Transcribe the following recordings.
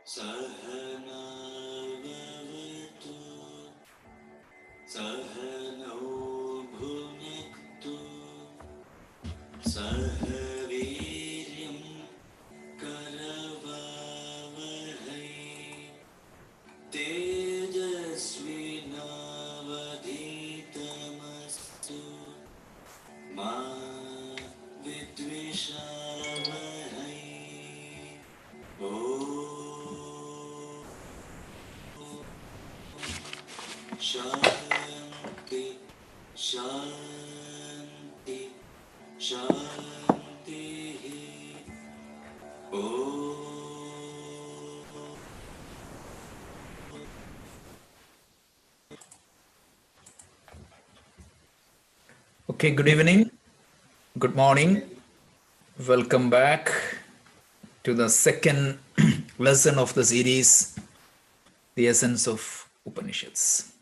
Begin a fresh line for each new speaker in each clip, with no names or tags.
Sahanavavatu Sahanau bhunaktu Sahaviryam karavavahai Tejasvinavadhitamastu Ma vidvishavahai Om Shanti Shanti Shanti Om.
Okay, good evening, good morning. Welcome back to the second lesson of the series, The Essence of Upanishads.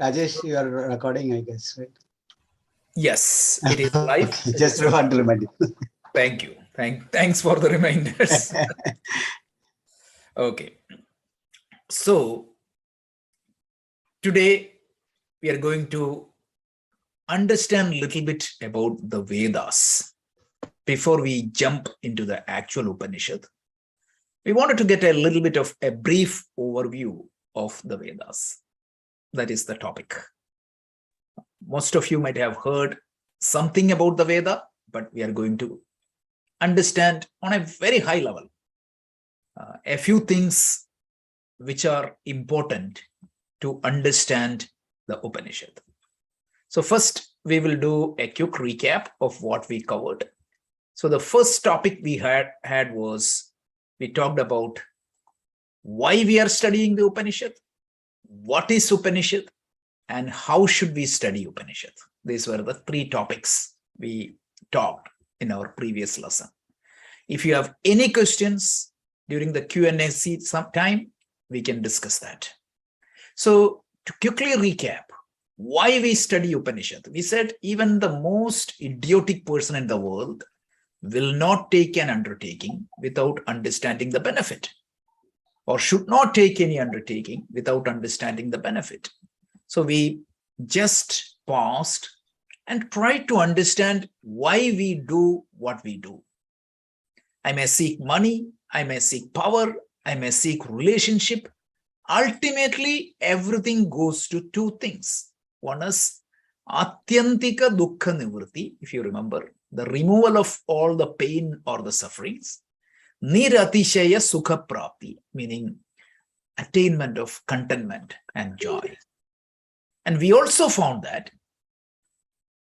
Rajesh, you are recording, I guess, right?
Yes, it is live.
Okay, just want to remind you.
Thank you. Thanks for the reminders. Okay. So, today we are going to understand a little bit about the Vedas. Before we jump into the actual Upanishad, we wanted to get a little bit of a brief overview of the Vedas. That is the topic. Most of you might have heard something about the Veda, but we are going to understand on a very high level a few things which are important to understand the Upanishad. So first, we will do a quick recap of what we covered. So the first topic we had was, we talked about why we are studying the Upanishad, what is Upanishad, and how should we study Upanishad. These were the three topics we talked in our previous lesson. If you have any questions during the Q&A sometime, we can discuss that. So to quickly recap, why we study Upanishad. We said even the most idiotic person in the world will not take an undertaking without understanding the benefit, or should not take any undertaking without understanding the benefit. So we just paused and tried to understand why we do what we do. I may seek money, I may seek power, I may seek relationship. Ultimately, everything goes to two things. One is Atyantika Dukkha Nivritti, if you remember, the removal of all the pain or the sufferings. Niratishaya Sukha Prapti, meaning attainment of contentment and joy. And we also found that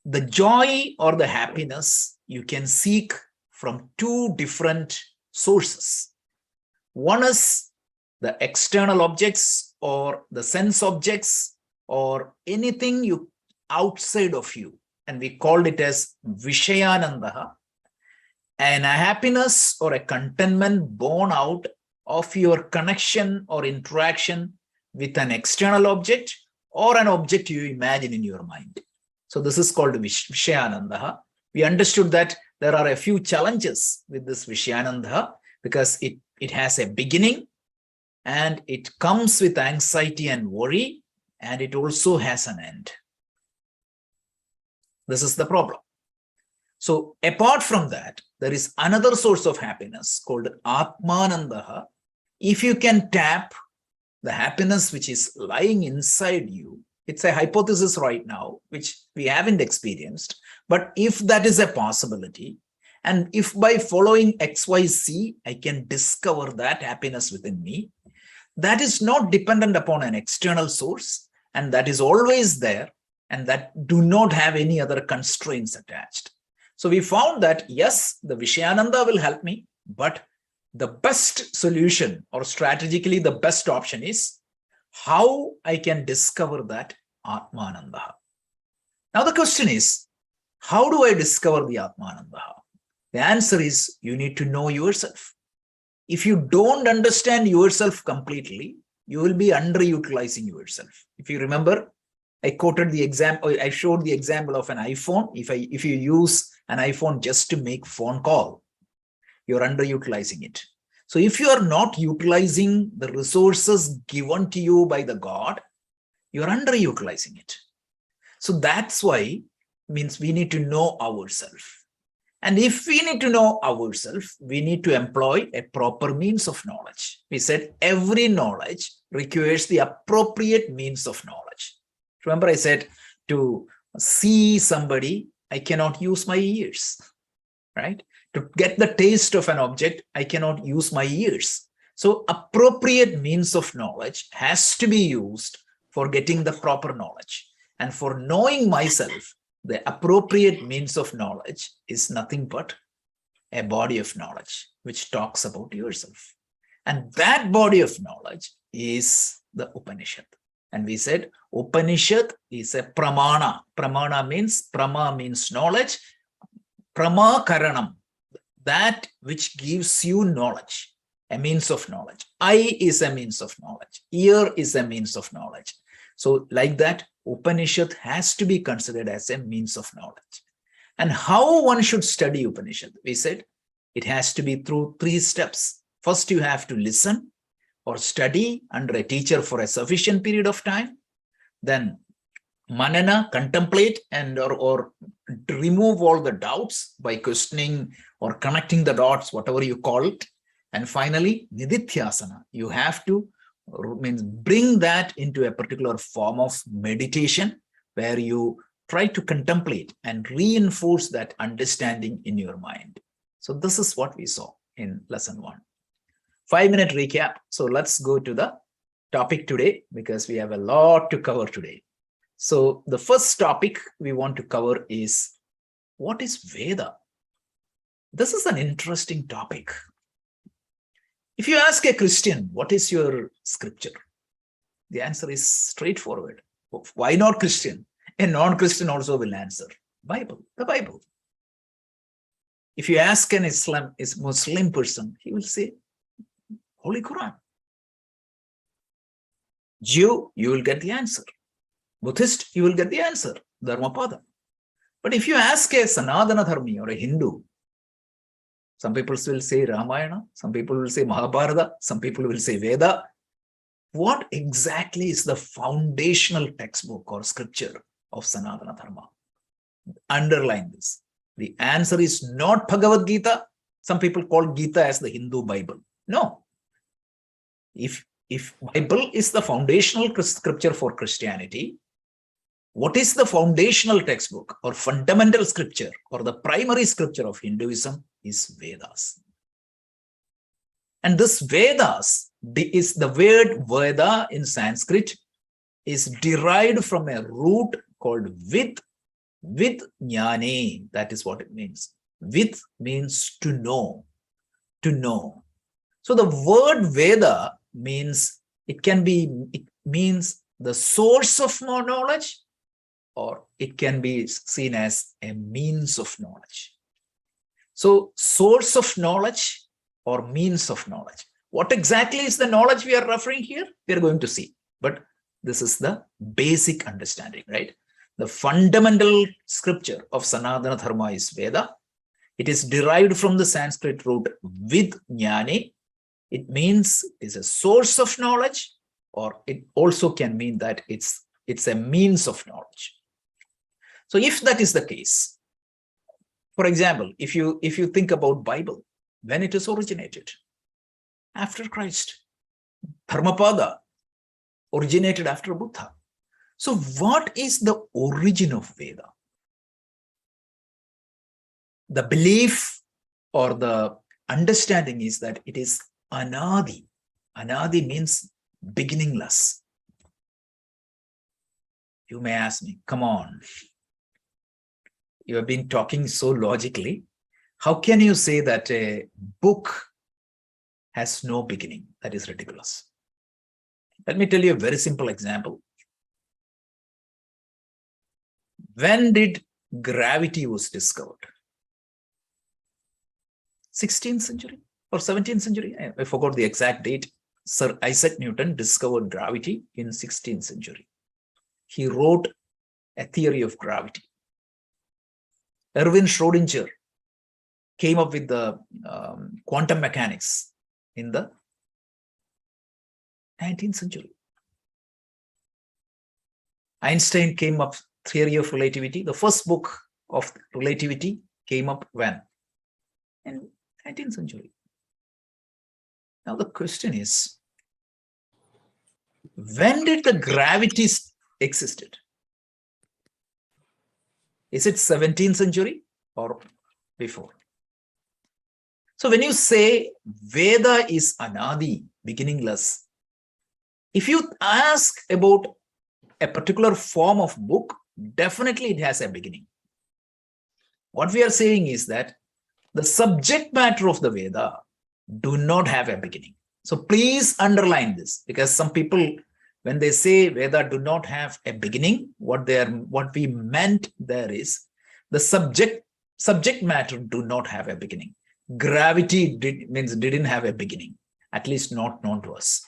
the joy or the happiness you can seek from two different sources. One is the external objects or the sense objects or anything you outside of you. And we called it as Vishayanandaha, and a happiness or a contentment born out of your connection or interaction with an external object or an object you imagine in your mind. So this is called Vishayanandaha. We understood that there are a few challenges with this Vishayanandaha because it has a beginning and it comes with anxiety and worry, and it also has an end. This is the problem. So apart from that, there is another source of happiness called Atmanandaha. If you can tap the happiness which is lying inside you, it's a hypothesis right now, which we haven't experienced. But if that is a possibility, and if by following XYZ, I can discover that happiness within me, that is not dependent upon an external source, and that is always there, and that do not have any other constraints attached. So we found that, yes, the Vishayananda will help me, but the best solution or strategically the best option is how I can discover that Atmananda. Now the question is, how do I discover the Atmananda? The answer is you need to know yourself. If you don't understand yourself completely, you will be underutilizing yourself. If you remember, I quoted the example, I showed the example of an iPhone. If you use an iPhone just to make phone call, you're underutilizing it. So if you are not utilizing the resources given to you by the God, you are underutilizing it. So that's why means we need to know ourselves. And if we need to know ourselves, we need to employ a proper means of knowledge. We said every knowledge requires the appropriate means of knowledge. Remember, I said to see somebody, I cannot use my ears, right? To get the taste of an object, I cannot use my ears. So appropriate means of knowledge has to be used for getting the proper knowledge. And for knowing myself, the appropriate means of knowledge is nothing but a body of knowledge which talks about yourself. And that body of knowledge is the Upanishad. And we said Upanishad is a pramana. Pramana means, prama means knowledge. Pramakaranam, that which gives you knowledge, a means of knowledge. Eye is a means of knowledge. Ear is a means of knowledge. So like that, Upanishad has to be considered as a means of knowledge. And how one should study Upanishad? We said it has to be through 3 steps. First, you have to listen or study under a teacher for a sufficient period of time. Then manana, contemplate and or remove all the doubts by questioning or connecting the dots, whatever you call it. And finally, nididhyasana. You have to means bring that into a particular form of meditation where you try to contemplate and reinforce that understanding in your mind. So this is what we saw in lesson 1. 5-minute recap. So let's go to the topic today because we have a lot to cover today. So the first topic we want to cover is, what is Veda? This is an interesting topic. If you ask a Christian, what is your scripture? The answer is straightforward. Why not Christian? A non-Christian also will answer, Bible, the Bible. If you ask an Muslim person, he will say, Holy Quran. Jew, you will get the answer. Buddhist, you will get the answer, Dharmapada. But if you ask a Sanatana Dharmi or a Hindu, some people will say Ramayana, some people will say Mahabharata, some people will say Veda. What exactly is the foundational textbook or scripture of Sanatana Dharma? Underline this. The answer is not Bhagavad Gita. Some people call Gita as the Hindu Bible. No. If Bible is the foundational scripture for Christianity, what is the foundational textbook or fundamental scripture or the primary scripture of Hinduism is Vedas. And this Vedas is the word Veda in Sanskrit is derived from a root called with jnane. That is what it means. With means to know, to know. So the word Veda means it means the source of more knowledge, or it can be seen as a means of knowledge. So source of knowledge or means of knowledge. What exactly is the knowledge we are referring here? We are going to see. But this is the basic understanding, right? The fundamental scripture of Sanatana Dharma is Veda. It is derived from the Sanskrit root with jnane. It means it is a source of knowledge, or it also can mean that it's a means of knowledge. So if that is the case, for example, if you think about Bible, when it is originated, after Christ, Dharmapada originated after Buddha. So what is the origin of Veda? The belief or the understanding is that it is anadi. Anadi means beginningless. You may ask me, come on. You have been talking so logically. How can you say that a book has no beginning? That is ridiculous. Let me tell you a very simple example. When did gravity was discovered? 16th century or 17th century? I forgot the exact date. Sir Isaac Newton discovered gravity in 16th century. He wrote a theory of gravity. Erwin Schrödinger came up with the quantum mechanics in the 19th century. Einstein came up theory of relativity. The first book of relativity came up when? In 19th century. Now the question is, when did the gravity existed? Is it 17th century or before? So when you say Veda is Anadi, beginningless, if you ask about a particular form of book, definitely it has a beginning. What we are saying is that the subject matter of the Veda do not have a beginning. So please underline this, because some people, when they say Veda do not have a beginning, what we meant there is the subject matter do not have a beginning. Gravity didn't have a beginning, at least not known to us.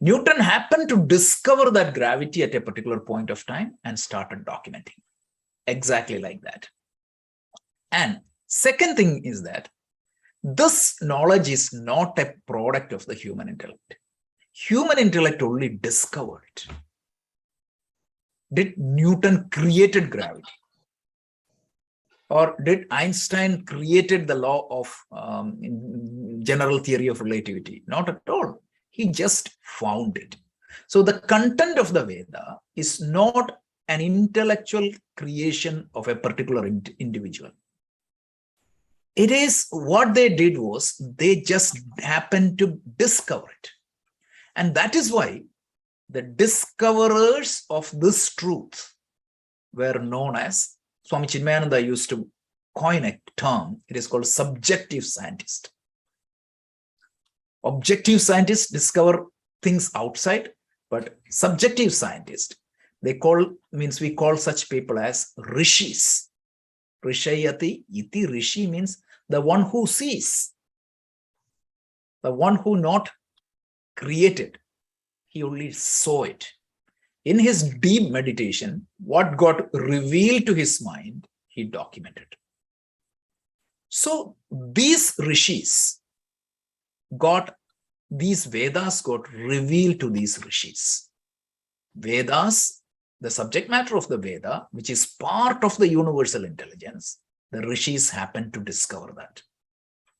Newton happened to discover that gravity at a particular point of time and started documenting. Exactly like that. And second thing is that this knowledge is not a product of the human intellect. Human intellect only discovered it. Did Newton created gravity? Or did Einstein created the law of general theory of relativity? Not at all. He just found it. So the content of the Veda is not an intellectual creation of a particular individual. It is what they did was they just happened to discover it. And that is why the discoverers of this truth were known as, Swami Chinmayananda used to coin a term, it is called subjective scientist. Objective scientists discover things outside, but subjective scientists, we call such people as rishis. Rishayati iti, rishi means the one who sees, the one who not created, he only saw it. In his deep meditation, what got revealed to his mind, he documented. So these rishis these Vedas got revealed to these rishis. Vedas, the subject matter of the Veda, which is part of the universal intelligence, the rishis happened to discover that.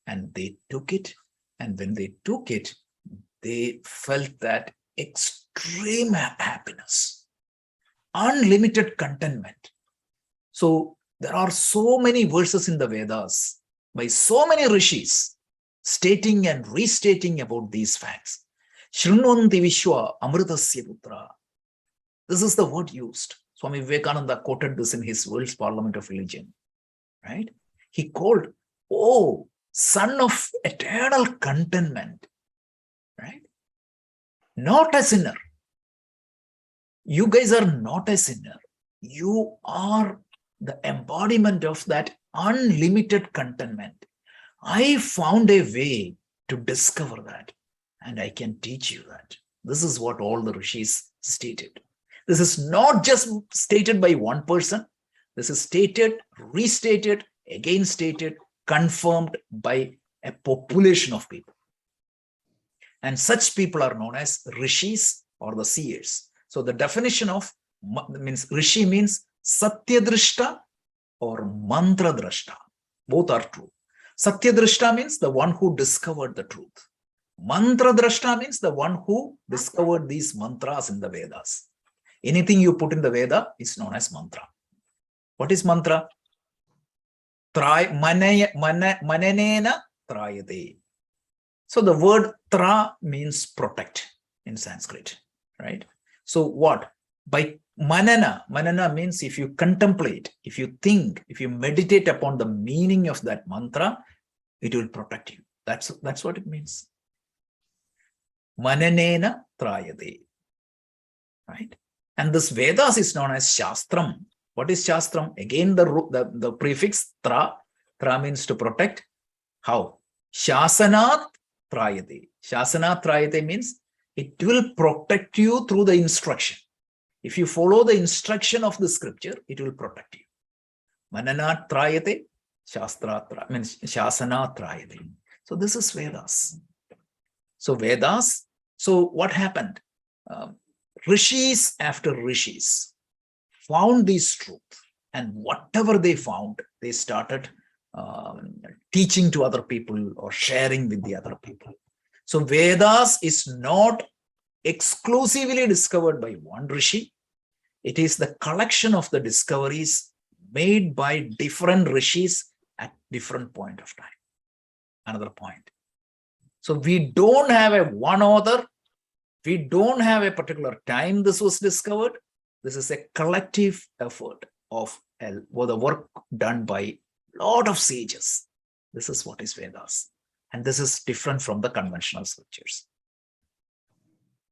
And they took it. And when they took it, they felt that extreme happiness, unlimited contentment. So there are so many verses in the Vedas by so many rishis stating and restating about these facts. Shrunvanti Vishwa Amritasya Putra. This is the word used. Swami Vivekananda quoted this in his World's Parliament of Religion. Right? He called, oh, son of eternal contentment. Right? Not a sinner. You guys are not a sinner. You are the embodiment of that unlimited contentment. I found a way to discover that, and I can teach you that. This is what all the rishis stated. This is not just stated by one person. This is stated, restated, again stated, confirmed by a population of people. And such people are known as rishis or the seers. So the definition of rishi means satyadrishta or mantradrashta. Both are true. Satyadrishta means the one who discovered the truth. Mantradrashta means the one who discovered these mantras in the Vedas. Anything you put in the Veda is known as mantra. What is mantra? Mananena trayate. So the word tra means protect in Sanskrit, right? So what? By manana means if you contemplate, if you think, if you meditate upon the meaning of that mantra, it will protect you. That's what it means. Mananena trayate, right? And this Vedas is known as Shastram. What is Shastram? Again, the prefix tra means to protect. How? Shasanat trayate. Shasanat trayate means it will protect you through the instruction. If you follow the instruction of the scripture, it will protect you. Mananat trayate, Shastra means Shasana trayate. So this is Vedas. So Vedas, so what happened? Rishis after rishis found this truth, and whatever they found, they started teaching to other people or sharing with the other people. So Vedas is not exclusively discovered by one rishi. It is the collection of the discoveries made by different rishis at different point of time. Another point. So we don't have a one author. We don't have a particular time this was discovered. This is a collective effort of the work done by a lot of sages. This is what is Vedas. And this is different from the conventional scriptures.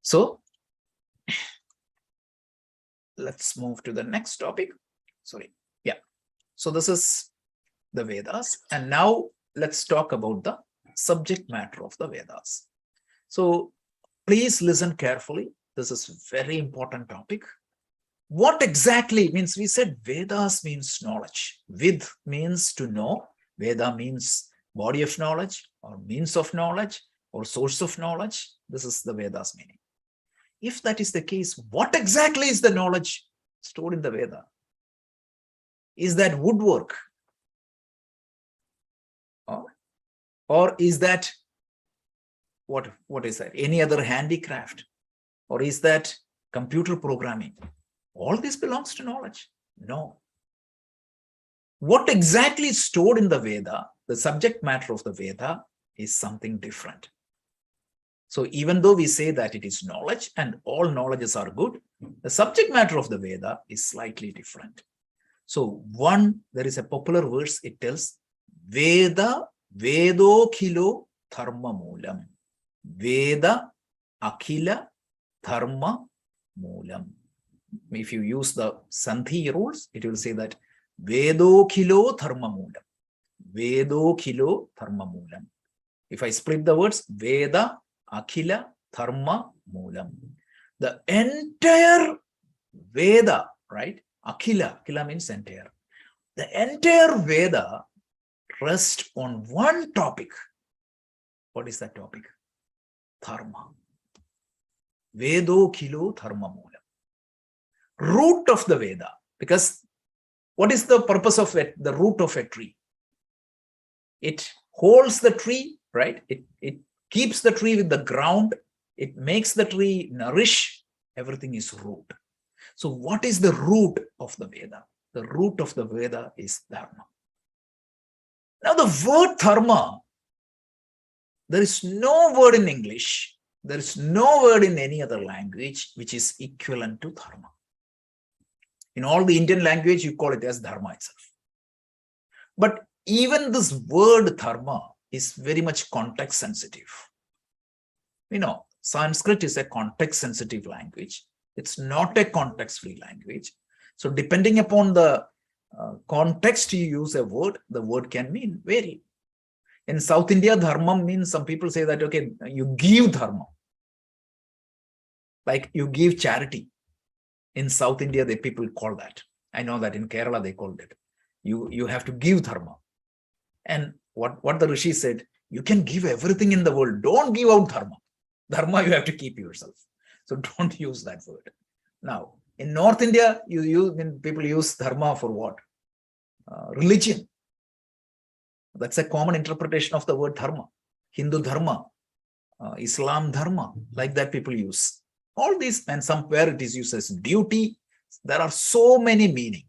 So let's move to the next topic. Sorry. Yeah. So this is the Vedas. And now let's talk about the subject matter of the Vedas. So please listen carefully. This is a very important topic. What exactly means? We said Vedas means knowledge. Vid means to know. Veda means body of knowledge or means of knowledge or source of knowledge. This is the Vedas meaning. If that is the case, what exactly is the knowledge stored in the Veda? Is that woodwork? Or is that, what is that? Any other handicraft? Or is that computer programming? All this belongs to knowledge. No. What exactly is stored in the Veda, the subject matter of the Veda, is something different. So even though we say that it is knowledge and all knowledges are good, the subject matter of the Veda is slightly different. So there is a popular verse, it tells, Veda Vedo Kilo Dharma Moolam. Veda Akhila Dharma Moolam. If you use the Sandhi rules, it will say that Vedo Kilo Dharma Moolam. Vedo Kilo Dharma Moolam. If I split the words, Veda Akhila Dharma Moolam. The entire Veda, right? Akhila means entire. The entire Veda rests on one topic. What is that topic? Dharma. Vedo Kilo Dharma Moolam. Root of the Veda. Because what is the purpose of it? The root of a tree? It holds the tree, right? It keeps the tree with the ground. It makes the tree nourish. Everything is root. So what is the root of the Veda? The root of the Veda is Dharma. Now the word Dharma, there is no word in English, there is no word in any other language which is equivalent to Dharma. In all the Indian language, you call it as Dharma itself. But even this word Dharma is very much context sensitive. You know, Sanskrit is a context sensitive language. It's not a context free language. So depending upon the context you use a word, the word can mean vary. In South India, dharma means, some people say that, okay, you give dharma. Like you give charity. In South India, the people call that. I know that in Kerala, they called it. You have to give dharma. And what the Rishi said, you can give everything in the world. Don't give out dharma. Dharma, you have to keep yourself. So don't use that word. Now, in North India, people use dharma for what? Religion. That's a common interpretation of the word dharma. Hindu dharma, Islam dharma, like that people use. All these, and somewhere it is used as duty. There are so many meaning,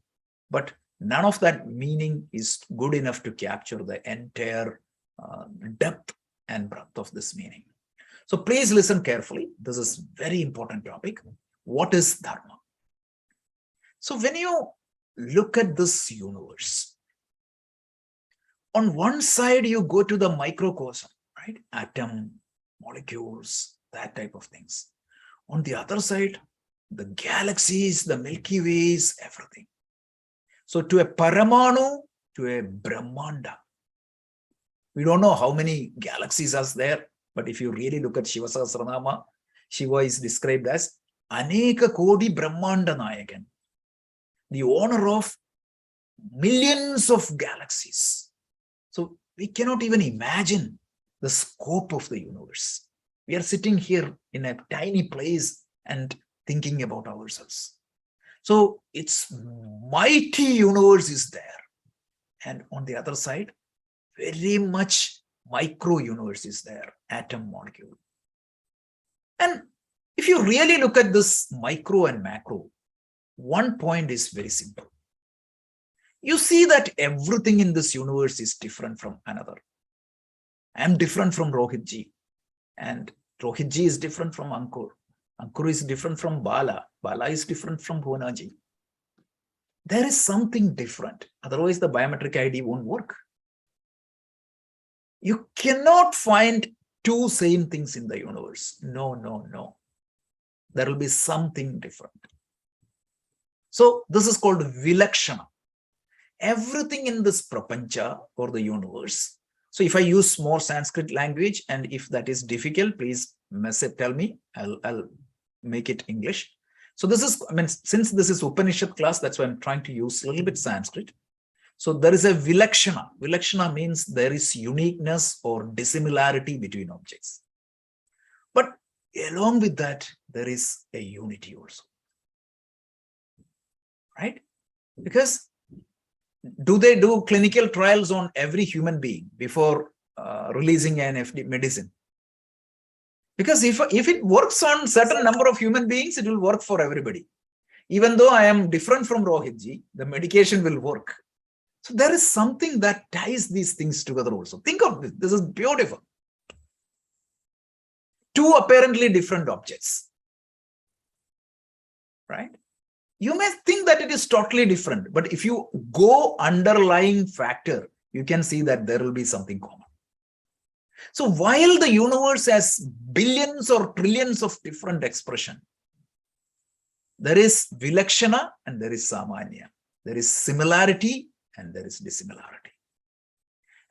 but none of that meaning is good enough to capture the entire depth and breadth of this meaning. So please listen carefully. This is very important topic. What is dharma? So when you look at this universe, on one side you go to the microcosm, right? Atom, molecules, that type of things. On the other side, the galaxies, the Milky Ways, everything. So to a Paramanu, to a Brahmanda. We don't know how many galaxies are there, but if you really look at Shiva Sahasranama, Shiva is described as Aneka Kodi Brahmanda Nayakan, the owner of millions of galaxies. So we cannot even imagine the scope of the universe. We are sitting here in a tiny place and thinking about ourselves. So its mighty universe is there. And on the other side, very much micro universe is there, atom molecule. And if you really look at this micro and macro, one point is very simple. You see that everything in this universe is different from another. I am different from Rohitji, and Rohitji is different from Ankur. Ankur is different from Bala. Bala is different from Bhunaji. There is something different. Otherwise, the biometric ID won't work. You cannot find two same things in the universe. No, no, no. There will be something different. So this is called Vilakshana. Everything in this prapancha or the universe. So if I use more Sanskrit language, and if that is difficult, please tell me. I'll make it English. So this is, since this is Upanishad class, that's why I'm trying to use a little bit Sanskrit. So there is a Vilakshana. Vilakshana means there is uniqueness or dissimilarity between objects. But along with that, there is a unity also. Right? Because do they do clinical trials on every human being before releasing an FDA medicine? Because if it works on certain number of human beings, it will work for everybody. Even though I am different from Rohitji, the medication will work. So there is something that ties these things together also. Think of this. This is beautiful. Two apparently different objects. Right? You may think that it is totally different, but if you go underlying factor, you can see that there will be something common. So while the universe has billions or trillions of different expression, there is Vilakshana and there is Samanya. There is similarity and there is dissimilarity.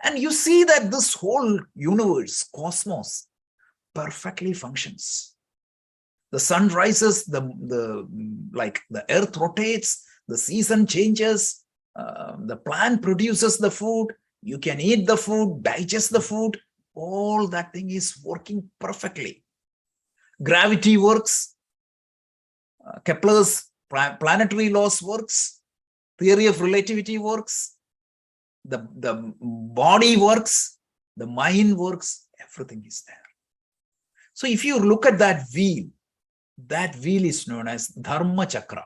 And you see that this whole universe, cosmos, perfectly functions. The sun rises, the earth rotates, the season changes, the plant produces the food, you can eat the food, digest the food, all that thing is working perfectly. Gravity works, Kepler's planetary laws works, theory of relativity works, the body works, the mind works, everything is there. So if you look at that wheel is known as Dharma Chakra.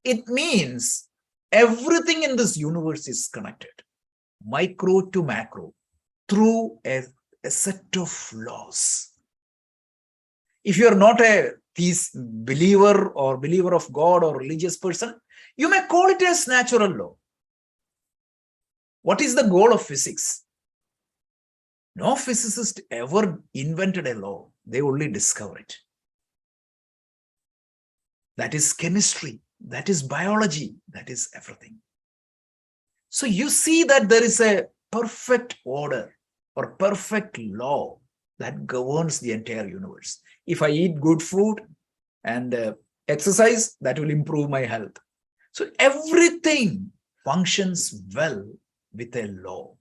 It means everything in this universe is connected, micro to macro, through a set of laws. If you are not a believer or believer of God or religious person, you may call it as natural law. What is the goal of physics? No physicist ever invented a law. They only discover it. That is chemistry. That is biology. That is everything. So you see that there is a perfect order or perfect law that governs the entire universe. If I eat good food and exercise, that will improve my health. So everything functions well with a law.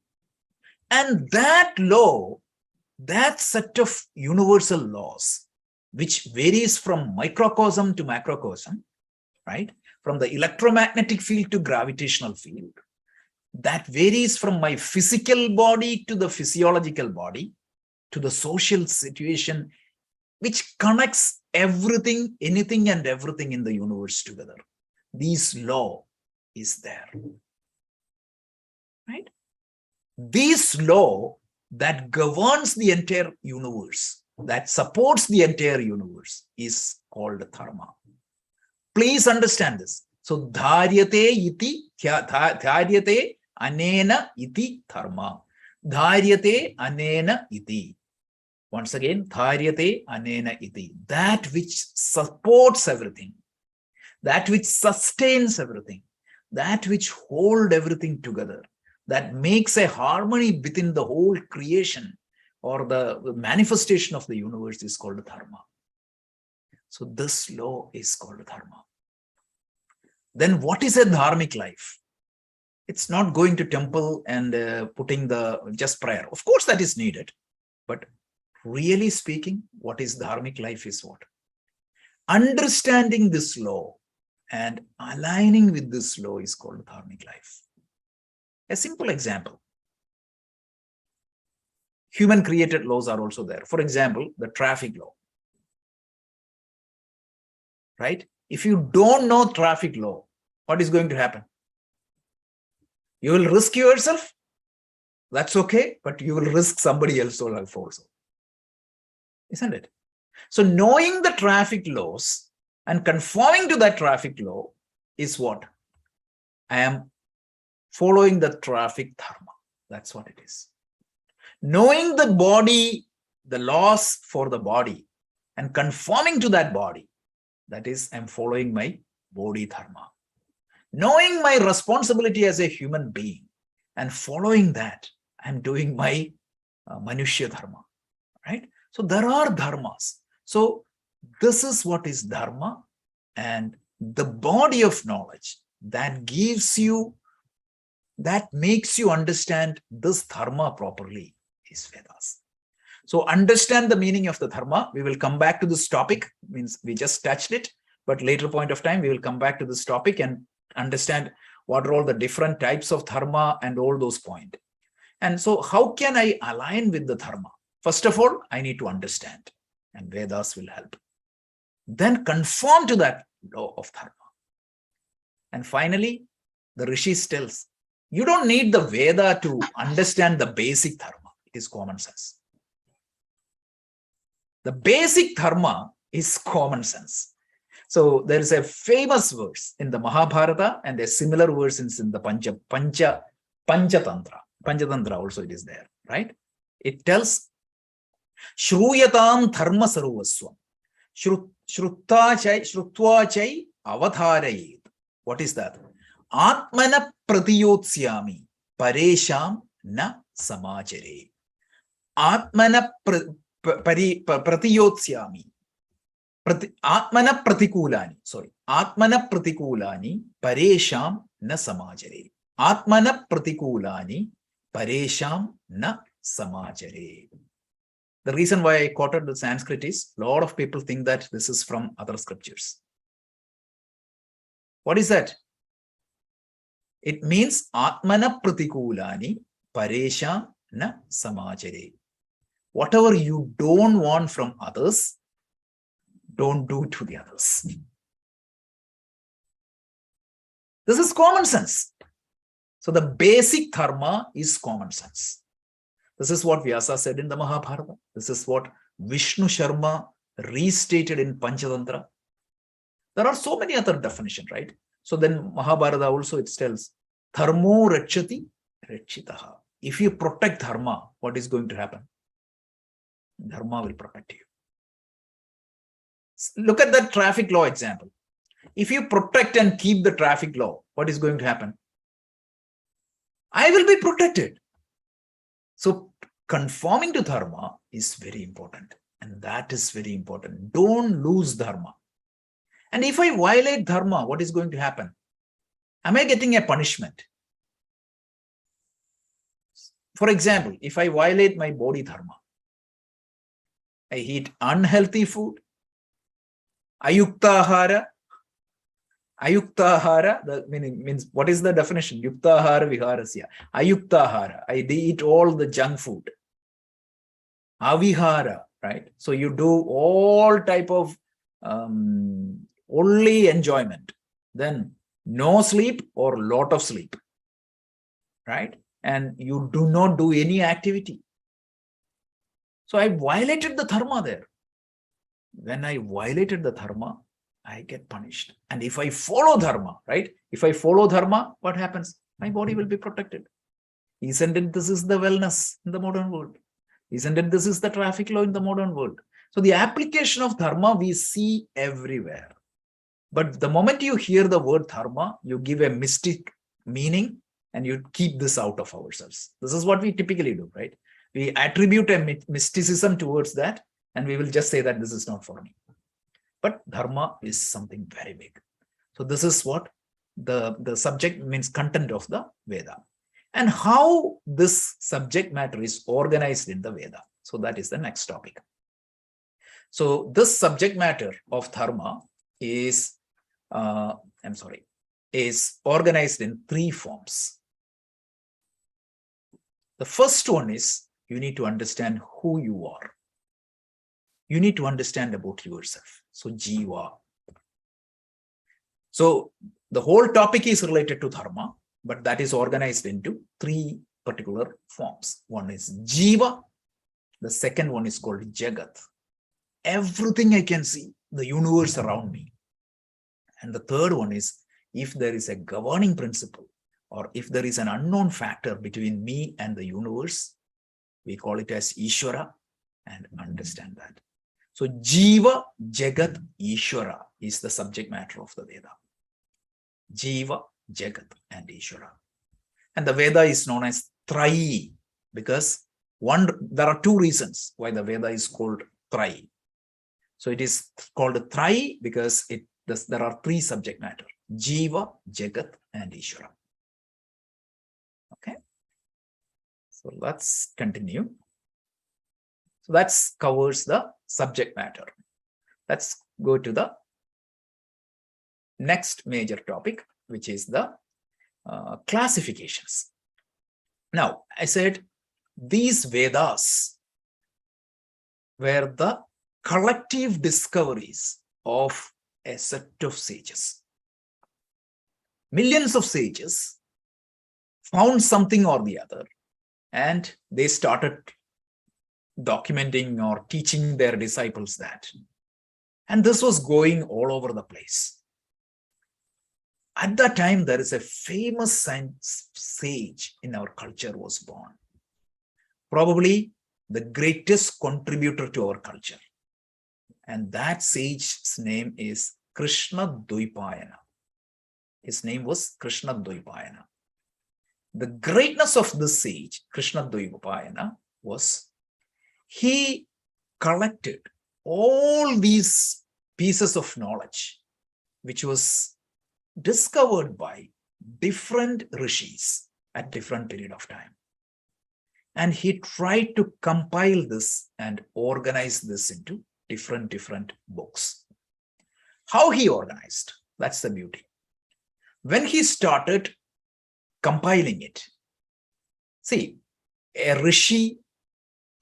And that law, that set of universal laws, which varies from microcosm to macrocosm, right? From the electromagnetic field to gravitational field, that varies from my physical body to the physiological body, to the social situation, which connects everything, anything and everything in the universe together. This law is there, right? This law that governs the entire universe, that supports the entire universe, is called dharma. Please understand this. So dharyate iti, dharyate anena iti dharma. Dharyate anena iti. Once again, dharyate anena iti. That which supports everything, that which sustains everything, that which holds everything together, that makes a harmony within the whole creation or the manifestation of the universe is called dharma. So this law is called dharma. Then what is a dharmic life? It's not going to temple and putting the just prayer. Of course, that is needed. But really speaking, what is dharmic life is what? Understanding this law and aligning with this law is called dharmic life. A simple example. Human created laws are also there. For example, the traffic law. Right? If you don't know traffic law, what is going to happen? You will risk yourself. That's okay, but you will risk somebody else's life also. Isn't it? So knowing the traffic laws and conforming to that traffic law is what? I am following the traffic dharma. That's what it is. Knowing the body, the laws for the body, and conforming to that body, that is, I'm following my body dharma. Knowing my responsibility as a human being and following that, I'm doing my manushya dharma, right? So there are dharmas. So this is what is dharma, and the body of knowledge that gives you, that makes you understand this dharma properly is Vedas. So understand the meaning of the dharma. We will come back to this topic, means we just touched it, but later point of time, we will come back to this topic and understand what are all the different types of dharma and all those points. And so how can I align with the dharma? First of all, I need to understand, and Vedas will help. Then conform to that law of dharma. And finally, the Rishis tells, you don't need the Veda to understand the basic dharma. It is common sense. The basic dharma is common sense. So there is a famous verse in the Mahabharata and a similar verse in the Panchatantra. Panchatantra also it is there, right? It tells, Shruyatam dharma sarvaswam. Shrutva chai avadharayet. What is that? Atmana pratiyotsyami paresham na samachare. Atmana pratiyotsyami. Atmana pratikulani. Sorry. Atmana pratikulani paresham na samachare. Atmana pratikulani paresham na samachare. The reason why I quoted the Sanskrit is a lot of people think that this is from other scriptures. What is that? It means Atmana pratikulani paresha na samachare. Whatever you don't want from others, don't do to the others. This is common sense. So the basic dharma is common sense. This is what Vyasa said in the Mahabharata. This is what Vishnu Sharma restated in Panchatantra. There are so many other definitions, right? So then Mahabharata also it tells, Dharmo rachati rachitaha. If you protect dharma, what is going to happen? Dharma will protect you. Look at that traffic law example. If you protect and keep the traffic law, what is going to happen? I will be protected. So conforming to dharma is very important. And that is very important. Don't lose dharma. And if I violate dharma, what is going to happen? Am I getting a punishment? For example, if I violate my body dharma, I eat unhealthy food, ayuktahara. Ayuktahara, the meaning means, what is the definition? Yuktahara viharasya. Ayuktahara, I eat all the junk food. Avihara, right? So you do all type of only enjoyment. Then no sleep or lot of sleep, right? And you do not do any activity. So I violated the dharma there. When I violated the dharma, I get punished. And if I follow dharma, right? If I follow dharma, what happens? My body will be protected. Isn't it this is the wellness in the modern world? Isn't it this is the traffic law in the modern world? So the application of dharma we see everywhere. But the moment you hear the word dharma, you give a mystic meaning and you keep this out of ourselves. This is what we typically do, right? We attribute a mysticism towards that and we will just say that this is not for me. But dharma is something very big. So this is what the subject means, content of the Veda. And how this subject matter is organized in the Veda. So that is the next topic. So this subject matter of dharma is, is organized in 3 forms. The first one is you need to understand who you are. You need to understand about yourself. So jiva. So the whole topic is related to dharma, but that is organized into 3 particular forms. One is jiva. The second one is called jagat. Everything I can see, the universe around me. And the third one is if there is a governing principle or if there is an unknown factor between me and the universe, we call it as Ishvara, and understand that. So Jiva, Jagat, Ishvara is the subject matter of the Veda. Jiva, Jagat, and Ishvara. And the Veda is known as Trayi because there are 2 reasons why the Veda is called Trayi. So it is called Trayi because there are 3 subject matter: Jiva, Jagat, and Ishvara. Okay. So let's continue. So that covers the subject matter. Let's go to the next major topic, which is the classifications. Now, I said these Vedas were the collective discoveries of a set of sages. Millions of sages found something or the other, and they started documenting or teaching their disciples that. And this was going all over the place. At that time, there is a famous sage in our culture was born. Probably the greatest contributor to our culture. And that sage's name is Krishna Dvaipayana. His name was Krishna Dvaipayana. The greatness of this sage, Krishna Dvaipayana, was he collected all these pieces of knowledge, which was discovered by different rishis at different period of time. And he tried to compile this and organize this into different books. How he organized, that's the beauty. When he started compiling it, see, a rishi,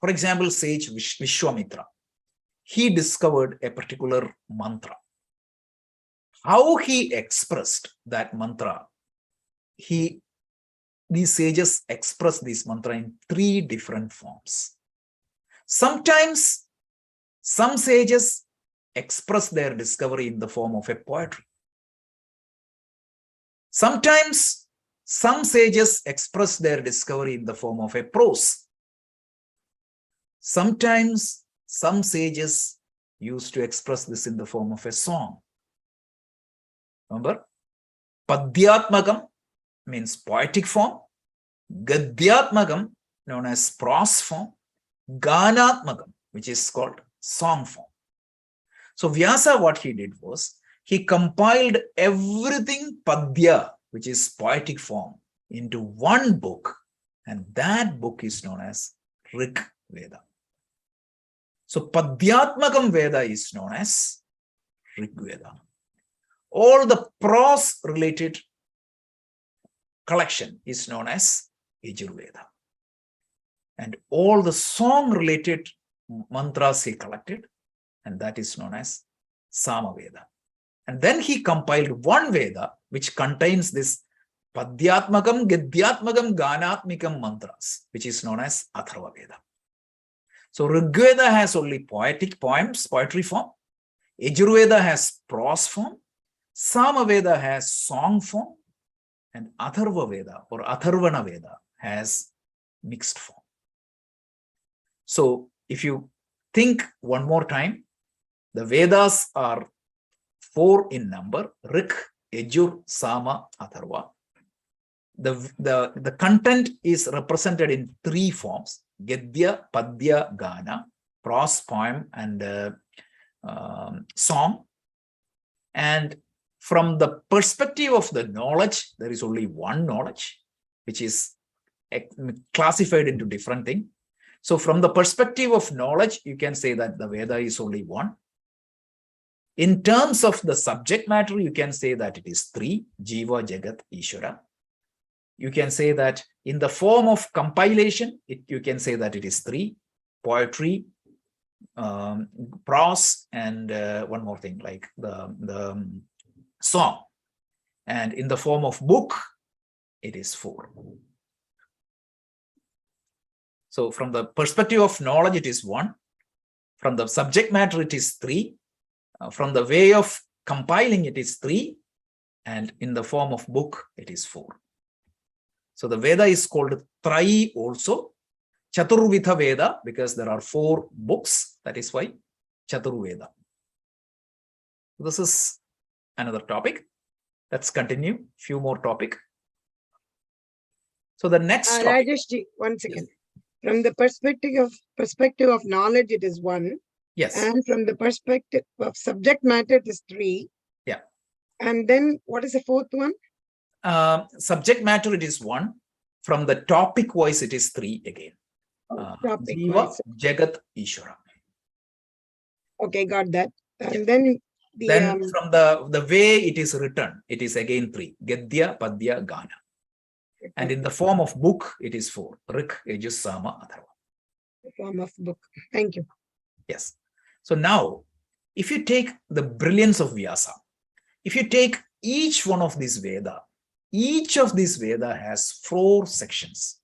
for example, sage Vishwamitra, he discovered a particular mantra. How he expressed that mantra, these sages express this mantra in 3 different forms. Sometimes some sages express their discovery in the form of a poetry. Sometimes some sages express their discovery in the form of a prose. Sometimes some sages used to express this in the form of a song. Remember, Padyatmakam means poetic form, Gadyatmakam known as prose form, Ganatmakam, which is called song form. So Vyasa, what he did was, he compiled everything Padya, which is poetic form, into one book, and that book is known as Rig Veda. So Padyatmakam Veda is known as Rig Veda. All the prose related collection is known as Yajurveda. And all the song related mantras he collected, and that is known as Samaveda. And then he compiled one Veda which contains this Padyatmakam, Gadyatmakam, Ganatmikam mantras, which is known as Atharva Veda. So Rigveda has only poetic poems, poetry form. Yajurveda has prose form. Samaveda has song form. And Atharva Veda or Atharvana Veda has mixed form. So if you think one more time, the Vedas are 4 in number: Rik, Yajur, Sama, Atharva. The content is represented in 3 forms: Gedya, Padya, Gana, prose, poem, and song. And from the perspective of the knowledge, there is only one knowledge, which is classified into different things. So from the perspective of knowledge, you can say that the Veda is only one. In terms of the subject matter, you can say that it is three, Jiva, Jagat, Ishvara. You can say that in the form of compilation, you can say that it is three, poetry, prose, and one more thing, like the song. And in the form of book, it is four. So from the perspective of knowledge, it is one. From the subject matter, it is three. From the way of compiling, it is three. And in the form of book, it is four. So the Veda is called Trayi also. Chaturvitha Veda, because there are four books. That is why Chaturveda. This is another topic. Let's continue. Few more topic. So the next topic.
Rajesh ji, 1 second. From the perspective of knowledge, it is one.
Yes.
And from the perspective of subject matter, it is three.
Yeah.
And then what is the fourth one?
Subject matter, it is one. From the topic wise, it is three again.
Topic
Jiva,
wise.
Jagat, Ishvara.
Okay, got that. And
Yeah.
then
Then from the way it is written, it is again three. Gadya, Padya, Gana. And in the form of book, it is four. Rik, Yajus, Sama, Atharva.
the form of book. Thank you.
Yes. So now, if you take the brilliance of Vyasa, if you take each one of these Veda, each of these Veda has four sections.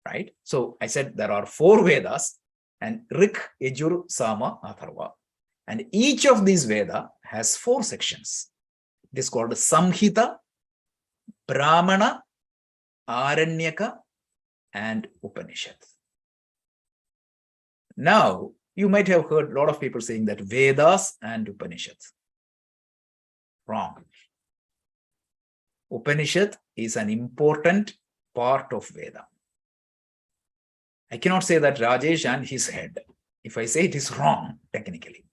Right? So I said there are four Vedas, and Rik, Yajur, Sama, Atharva. And each of these Veda has four sections. It is called Samhita, Brahmana, Aranyaka, and Upanishad. Now, you might have heard a lot of people saying that Vedas and Upanishads. Wrong. Upanishad is an important part of Veda. I cannot say that Rajesh and his head. If I say it is wrong, technically.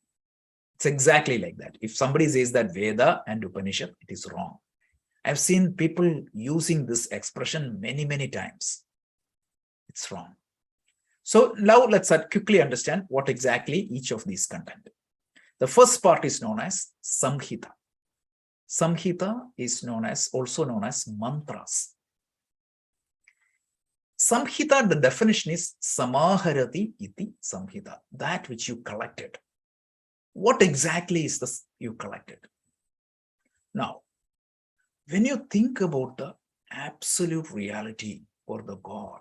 It's exactly like that. If somebody says that Veda and Upanishad, it is wrong. I've seen people using this expression many, many times. It's wrong. So now let's quickly understand what exactly each of these contain. The first part is known as Samhita. Samhita is also known as mantras. Samhita, the definition is Samaharati iti Samhita, that which you collected. What exactly is this you collected? Now, when you think about the absolute reality or the God,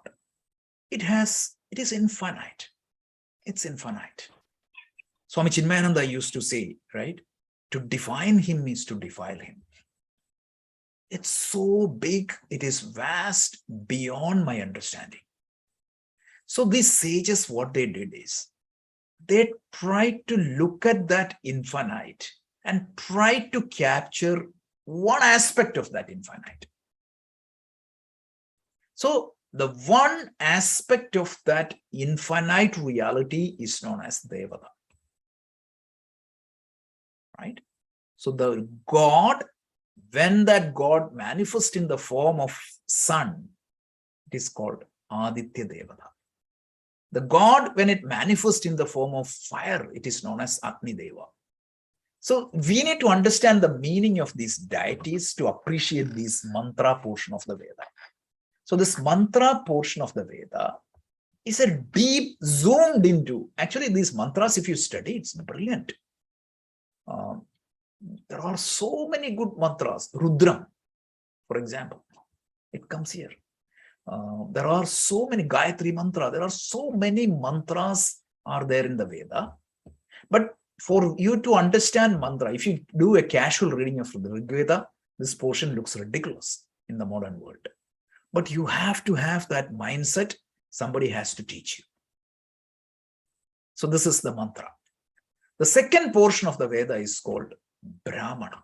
it is infinite. It's infinite. Swami Chinmayananda used to say, right? To define him is to defile him. It's so big, it is vast beyond my understanding. So these sages, what they did is, they tried to look at that infinite and tried to capture one aspect of that infinite. So the one aspect of that infinite reality is known as Devata. Right? So the God, when that God manifests in the form of sun, it is called Aditya Devata. The God, when it manifests in the form of fire, it is known as Agni Deva. So we need to understand the meaning of these deities to appreciate this mantra portion of the Veda. So this mantra portion of the Veda is a deep zoomed into, actually these mantras, if you study, it's brilliant. There are so many good mantras. Rudram, for example, it comes here. There are so many Gayatri mantra. There are so many mantras are there in the Veda. But for you to understand mantra, if you do a casual reading of the Rig Veda, this portion looks ridiculous in the modern world. But you have to have that mindset. Somebody has to teach you. So this is the mantra. The second portion of the Veda is called Brahmana.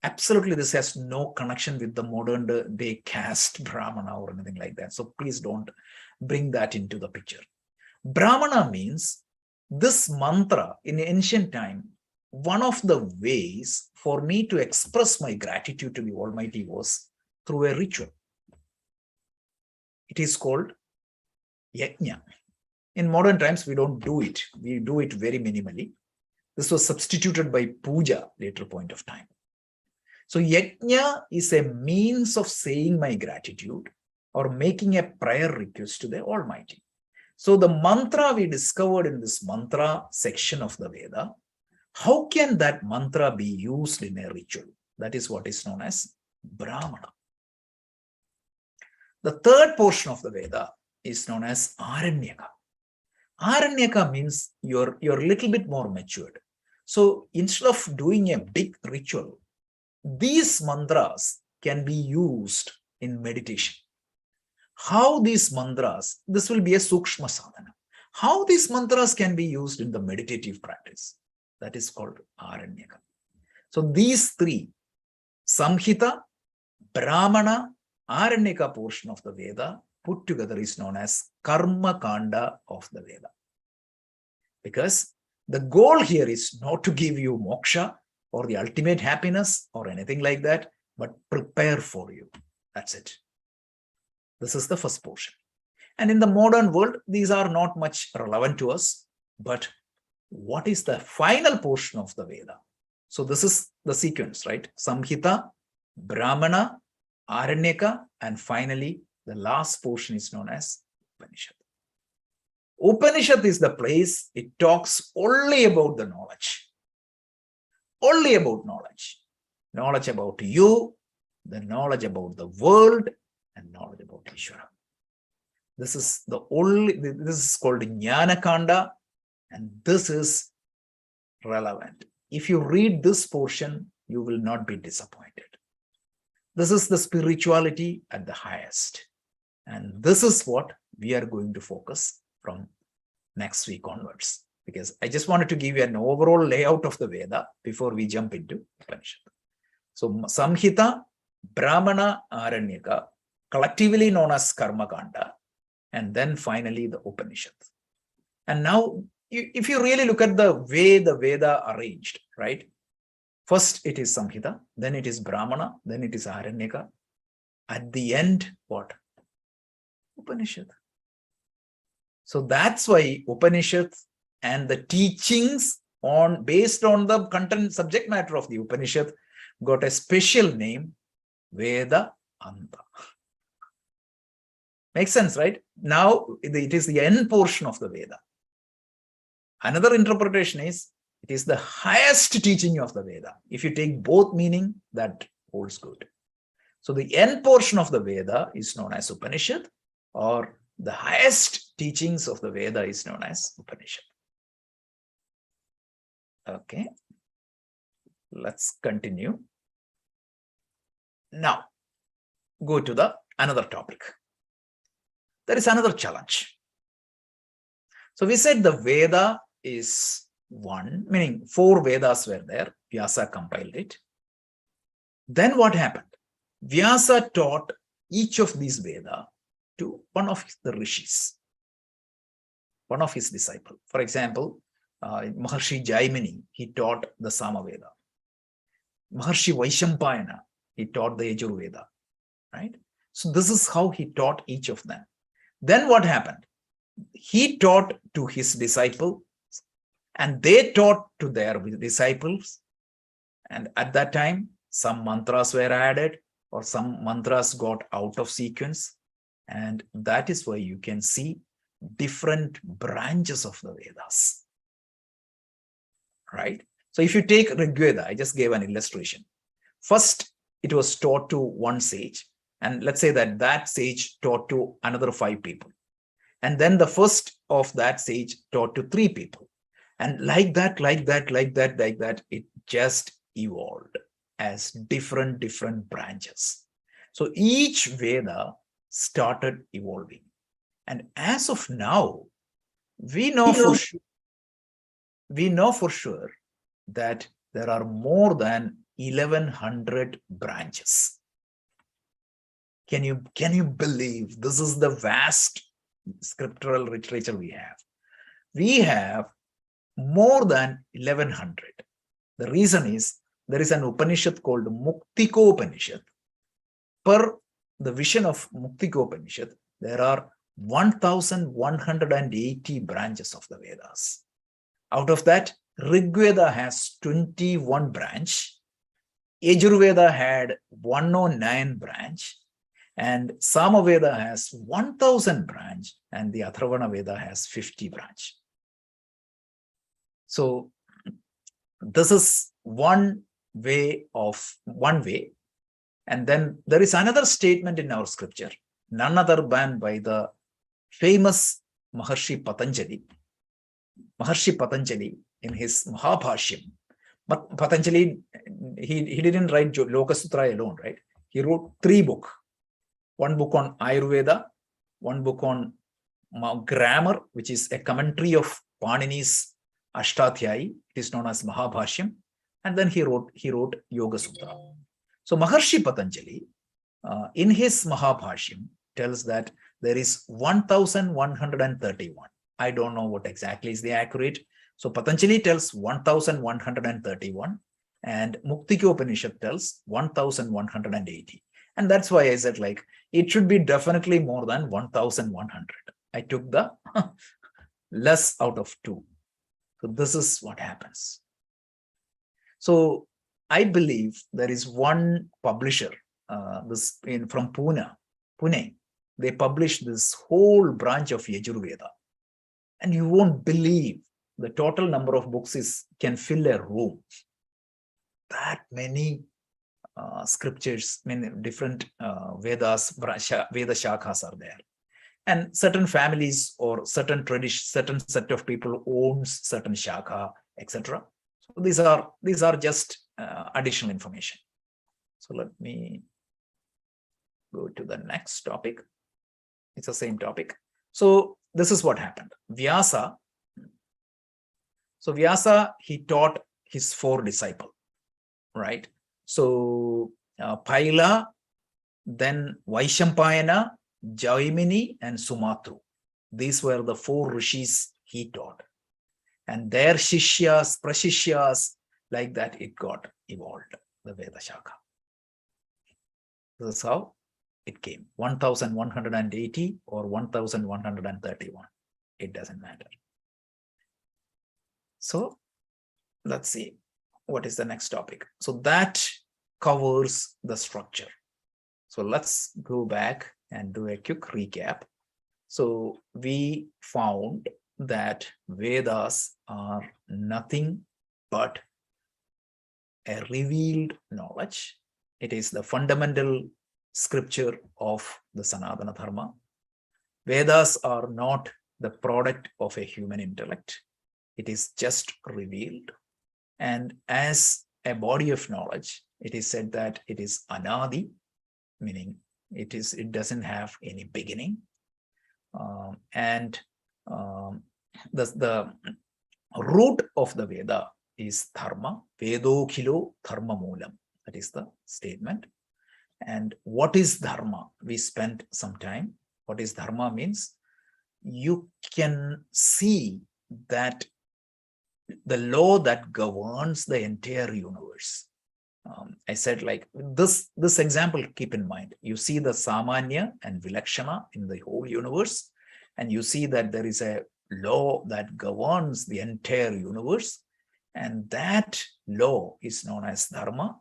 Absolutely, this has no connection with the modern day caste Brahmana or anything like that. So please don't bring that into the picture. Brahmana means this mantra in ancient time. One of the ways for me to express my gratitude to the Almighty was through a ritual. it is called yajna. In modern times, we don't do it. We do it very minimally. This was substituted by puja later point of time. So yajna is a means of saying my gratitude or making a prayer request to the Almighty. So the mantra we discovered in this mantra section of the Veda, how can that mantra be used in a ritual? That is what is known as Brahmana. The third portion of the Veda is known as Aranyaka. Aranyaka means you're a little bit more matured. So instead of doing a big ritual, these mantras can be used in meditation. How these mantras, this will be a sukshma sadhana. How these mantras can be used in the meditative practice, that is called Aranyaka. So these three, Samhita, Brahmana, Aranyaka portion of the Veda put together is known as Karma Kanda of the Veda. Because the goal here is not to give you moksha or the ultimate happiness or anything like that, but prepare for you. That's it. This is the first portion. And in the modern world, these are not much relevant to us, but what is the final portion of the Veda? So this is the sequence, right? Samhita, Brahmana, Aranyaka, and finally, the last portion is known as Upanishad. Upanishad is the place, it talks only about the knowledge. Only about knowledge. Knowledge about you, the knowledge about the world, and knowledge about Ishvara. This is called Jnana Kanda, and this is relevant. If you read this portion, you will not be disappointed. This is the spirituality at the highest. And this is what we are going to focus from next week onwards. Because I just wanted to give you an overall layout of the Veda before we jump into Upanishad. So Samhita, Brahmana, Aranyaka, collectively known as Karma Kanda, and then finally the Upanishad. And now, if you really look at the way the Veda arranged, right? First it is Samhita, then it is Brahmana, then it is Aranyaka. At the end, what? Upanishad. So that's why Upanishad and the teachings based on the content subject matter of the Upanishad got a special name, Veda Anta. Makes sense, right? Now it is the end portion of the Veda. Another interpretation is it is the highest teaching of the Veda. If you take both meaning, that holds good. So the end portion of the Veda is known as Upanishad, or the highest teachings of the Veda is known as Upanishad. Okay, let's continue. Now, go to another topic. There is another challenge. So we said the Veda is one, meaning 4 Vedas were there. Vyasa compiled it. Then what happened? Vyasa taught each of these Veda to one of the rishis, one of his disciples. For example, Maharshi Jaimini, he taught the Samaveda. Maharshi Vaishampayana, he taught the Yajurveda, right? So this is how he taught each of them. Then what happened? He taught to his disciple, and they taught to their disciples. And at that time, some mantras were added, or some mantras got out of sequence. And that is why you can see different branches of the Vedas. Right? So if you take Rigveda, I just gave an illustration. First, it was taught to one sage. And let's say that sage taught to another 5 people. And then the first of that sage taught to 3 people. And like that, it just evolved as different branches. So each Veda started evolving. And as of now, we know for sure that there are more than 1100 branches. Can you believe this is the vast scriptural literature we have? We have more than 1100. The reason is there is an Upanishad called Muktiko Upanishad. Per the vision of Muktiko Upanishad, there are 1,180 branches of the Vedas. Out of that, Rig Veda has 21 branch, Yajurveda had 109 branch, and Samaveda has 1,000 branch, and the Atharvana Veda has 50 branch. So this is one way. And then there is another statement in our scripture, none other than by the famous Maharshi Patanjali. Maharshi Patanjali in his Mahabhashyam. But Patanjali, he didn't write Lokasutra alone, right? He wrote 3 books. One book on Ayurveda, one book on grammar, which is a commentary of Panini's Ashtadhyayi. It is known as Mahabhashyam. And then he wrote Yoga Sutra. So Maharshi Patanjali, in his Mahabhashyam, tells that there is 1,131. I don't know what exactly is the accurate. So Patanjali tells 1,131 and Muktiki Upanishad tells 1,180. And that's why I said like, it should be definitely more than 1,100. I took the less out of 2. So this is what happens. So I believe there is one publisher, from Pune. They published this whole branch of Yajurveda. And you won't believe the total number of books can fill a room. That many scriptures, many different Vedas, Veda shakhas are there. And certain families or certain tradition, certain set of people owns certain shakha, etc. So these are just additional information. So let me go to the next topic. It's the same topic. So this is what happened. Vyasa. So Vyasa, he taught his 4 disciples, right? So Paila, then Vaishampayana, Jaimini, and Sumatru. These were the 4 rishis he taught. And their shishyas, prashishyas, like that it got evolved, the Veda Shakha. This is how it came. 1,180 or 1,131. It doesn't matter. So let's see what is the next topic. So that covers the structure. So let's go back and do a quick recap. So we found that Vedas are nothing but a revealed knowledge. It is the fundamental scripture of the Sanatana Dharma. Vedas are not the product of a human intellect. It is just revealed. And as a body of knowledge, it is said that it is anadi, meaning it doesn't have any beginning. The root of the Veda is dharma. Vedokhilo dharma moolam. That is the statement. And what is dharma? We spent some time. What is dharma means? You can see that the law that governs the entire universe. I said like this example, keep in mind. You see the Samanya and Vilakshana in the whole universe, and you see that there is a law that governs the entire universe, and that law is known as dharma.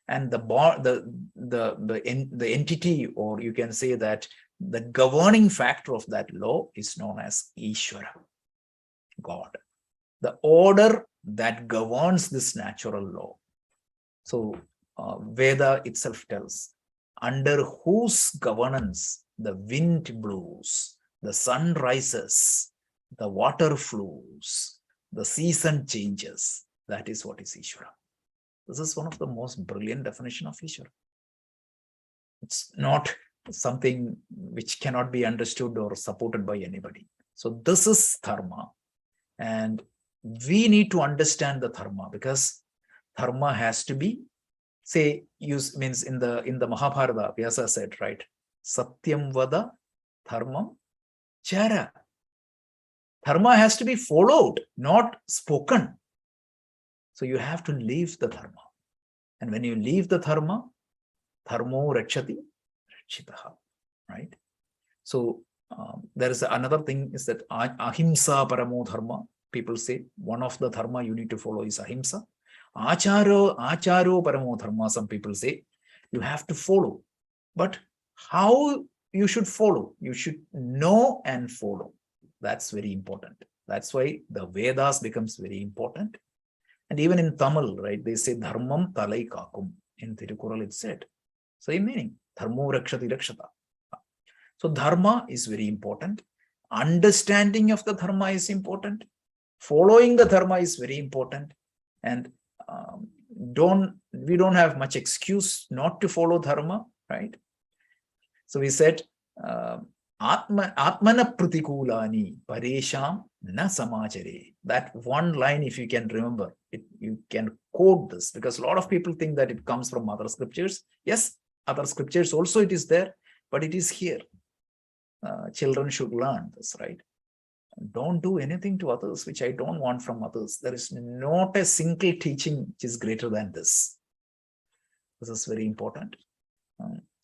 And the entity, or you can say that the governing factor of that law is known as Ishvara, God. The order that governs this natural law. So Veda itself tells, under whose governance the wind blows, the sun rises, the water flows, the season changes. That is what is Ishvara. This is one of the most brilliant definition of Ishvara. It's not something which cannot be understood or supported by anybody. So this is dharma. And we need to understand the dharma, because dharma has to be, say, means in the Mahabharata, Vyasa said, right? Satyam vada dharmam chara. Dharma has to be followed, not spoken. So you have to leave the dharma. And when you leave the dharma, dharmo rakshati rakshitaha, right? So There is another thing is that ahimsa paramo dharma. People say one of the dharma you need to follow is ahimsa. Acharo paramo dharma. Some people say you have to follow. But how you should follow? You should know and follow. That's very important. That's why the Vedas becomes very important. And even in Tamil, right, they say dharmam talai kakum. In Tirukural it said. Same meaning. Dharmo rakshati rakshata. So dharma is very important. Understanding of the dharma is important. Following the dharma is very important. And we don't have much excuse not to follow dharma, right? So we said, atmana pratikulani paresham na samachare. That one line, if you can remember, you can quote this, because a lot of people think that it comes from other scriptures. Yes, other scriptures also it is there, but it is here. Children should learn this, right? Don't do anything to others which I don't want from others. There is not a single teaching which is greater than this. This is very important.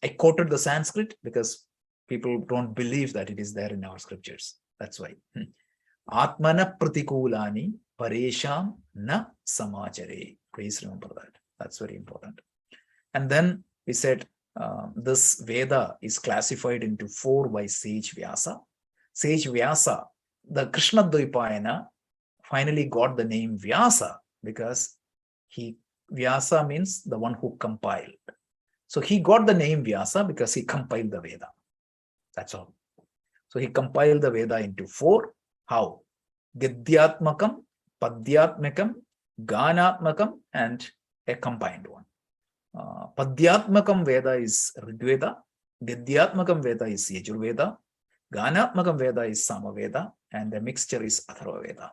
I quoted the Sanskrit because people don't believe that it is there in our scriptures. That's why. Atmana pratikulani paresham na samachare. Please remember that. That's very important. And then we said this Veda is classified into 4 by sage Vyasa. Sage Vyasa, the Krishna Dvaipayana, finally got the name Vyasa because Vyasa means the one who compiled. So he got the name Vyasa because he compiled the Veda. That's all. So he compiled the Veda into 4. How? Gadyatmakam, Padyatmakam, Ganatmakam, and a combined one. Padyatmakam Veda is Rigveda, Gadyatmakam Veda is Yajurveda, Ganatmakam Veda is Samaveda, and the mixture is Atharva Veda.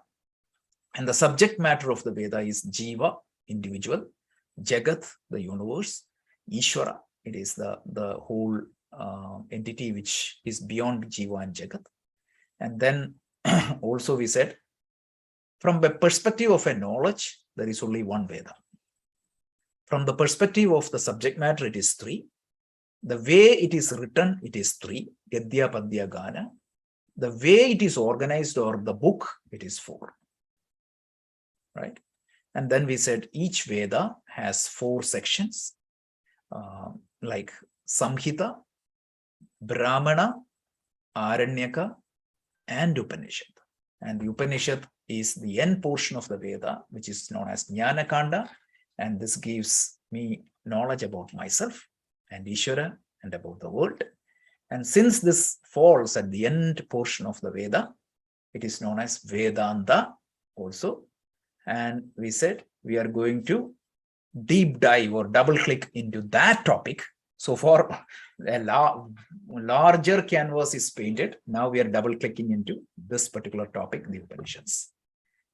And the subject matter of the Veda is Jiva, individual, Jagat, the universe, Ishvara, it is the whole entity which is beyond Jiva and Jagat. And then also we said, from the perspective of a knowledge, there is only one Veda. From the perspective of the subject matter, it is 3. The way it is written, it is 3. Gadya, Padya, Gana. The way it is organized, or the book, it is 4. Right? And then we said each Veda has 4 sections, like Samhita, Brahmana, Aranyaka, and Upanishad. And the Upanishad is the end portion of the Veda, which is known as Jnana Kanda. And this gives me knowledge about myself and Ishvara and about the world. And since this falls at the end portion of the Veda, it is known as Vedanta also. And we said we are going to deep dive or double click into that topic. So for a larger canvas is painted. Now we are double clicking into this particular topic, the Upanishads.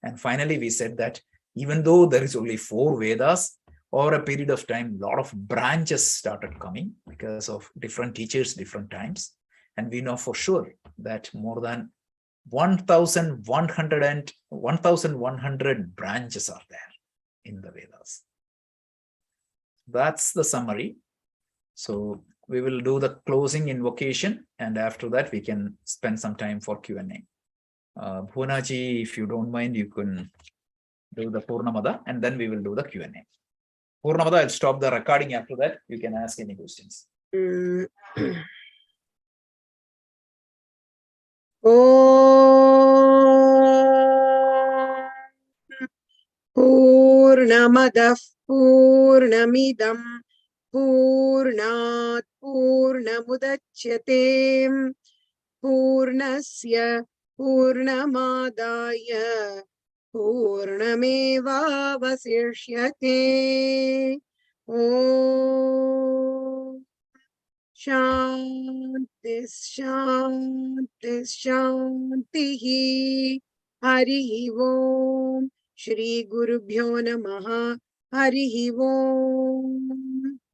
And finally, we said that even though there is only 4 Vedas, over a period of time, a lot of branches started coming because of different teachers, different times. And we know for sure that more than 1,100 branches are there in the Vedas. That's the summary. So we will do the closing invocation, and after that we can spend some time for Q&A. Bhunaji, if you don't mind, you can do the Purnamada, and then we will do the Q&A. Purnamada, I'll stop the recording after that. You can ask any questions.
Purnamadah Purnamidam Purnat Purnamudachyate Purnasya Purnamadaya Purnamevavasishyate. Om Shanti Shanti Shanti. Hari Om. Shri Gurubhyo Namaha. Hari Om.